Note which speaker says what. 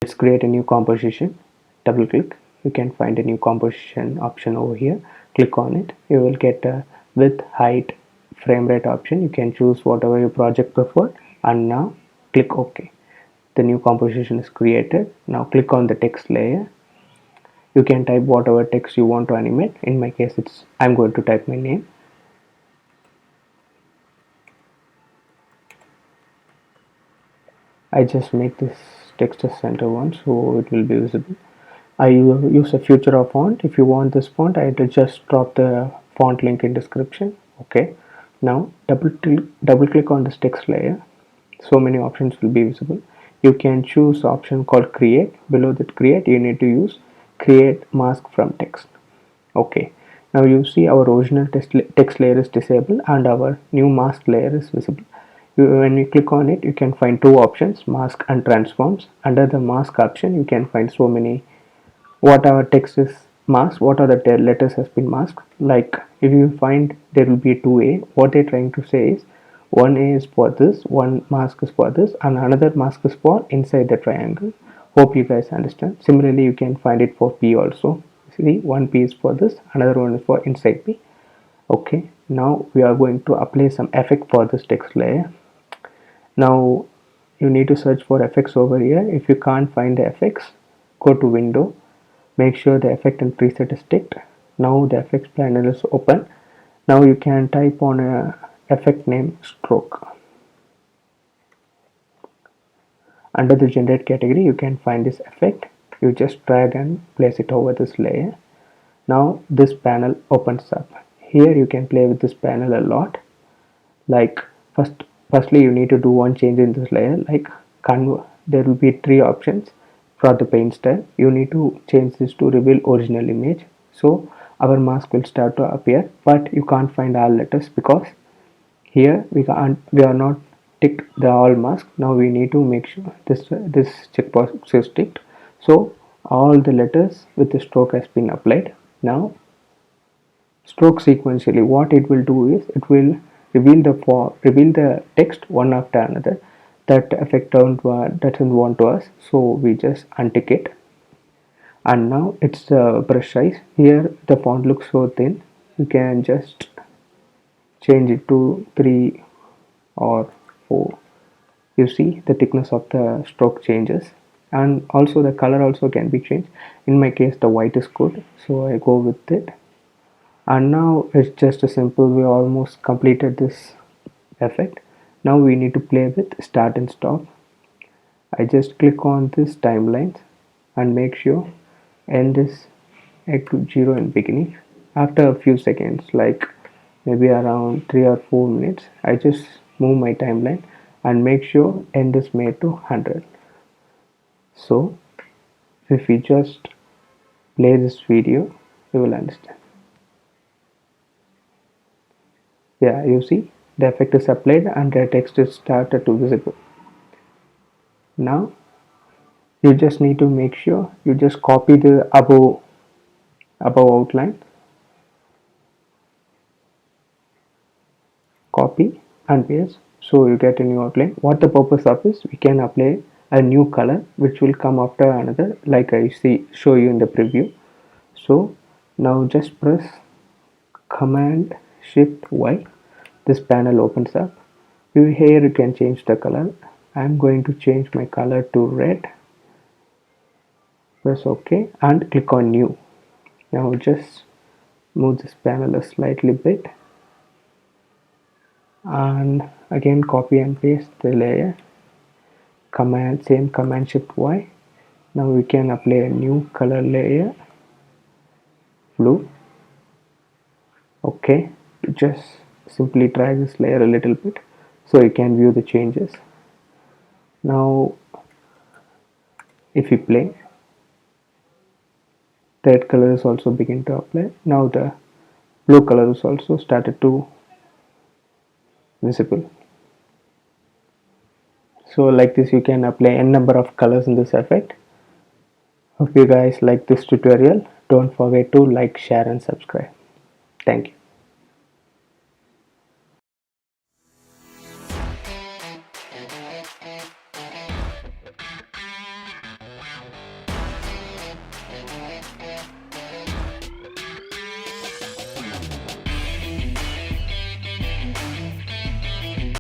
Speaker 1: Let's create a new composition. Double click. You can find a new composition option over here. Click on it. You will get a width, height, frame rate option. You can choose whatever your project prefer, and now click OK. The new composition is created. Now click on the text layer. You can type whatever text you want to animate. In my case, I'm going to type my name. I just make this text as center one so it will be visible. I use a Futura font. If you want this font, I will just drop the font link in description. Okay. Now double click on this text layer. So many options will be visible. You can choose option called create. Below that create, you need to use create mask from text. Okay. Now you see our original text layer is disabled and our new mask layer is visible. When you click on it, you can find two options, mask and transforms. Under the mask option, you can find so many what our text is masked, what are the letters has been masked. Like if you find there will be 2A, what they're trying to say is one A is for this, one mask is for this, and another mask is for inside the triangle. Hope you guys understand. Similarly, you can find it for P also. See, one P is for this, another one is for inside P. Okay, now we are going to apply some effect for this text layer. Now you need to search for effects over here. If you can't find the effects, go to window. Make sure the effect and preset is ticked. Now the effects panel is open. Now you can type on a effect name stroke. Under the generate category, you can find this effect. You just drag and place it over this layer. Now this panel opens up. Here you can play with this panel a lot. Like firstly you need to do one change in this layer. Like there will be three options. For the paint style, you need to change this to reveal original image. So our mask will start to appear, but you can't find all letters because here we are not ticked the all mask. Now we need to make sure this checkbox is ticked. So all the letters with the stroke has been applied. Now stroke sequentially, what it will do is it will reveal the text one after another. That effect doesn't want to us, so we just untick it. And now it's the brush size. Here the font looks so thin, you can just change it to 3 or 4. You see the thickness of the stroke changes, and also the color also can be changed. In my case the white is good, so I go with it. And now it's just a simple, we almost completed this effect. Now we need to play with start and stop. I just click on this timeline and make sure end is equal to 0 in beginning. After a few seconds, like maybe around 3 or 4 minutes, I just move my timeline and make sure end is made to 100. So if we just play this video, you will understand. Yeah, you see the effect is applied and the text is started to visible. Now you just need to make sure you just copy the above outline, copy and paste, so you get a new outline. What the purpose of is, we can apply a new color which will come after another, like I show you in the preview. So now just press Command Shift Y. This panel opens up. Here you can change the color. I'm going to change my color to red. Press OK and click on new. Now just move this panel a slightly bit and again copy and paste the layer. Same Command Shift Y. Now we can apply a new color layer, blue. Okay, just simply drag this layer a little bit so you can view the changes. Now if you play, the red color is also begin to apply. Now the blue color is also started to visible. So like this you can apply n number of colors in this effect. Hope you guys like this tutorial. Don't forget to like, share and subscribe. Thank you.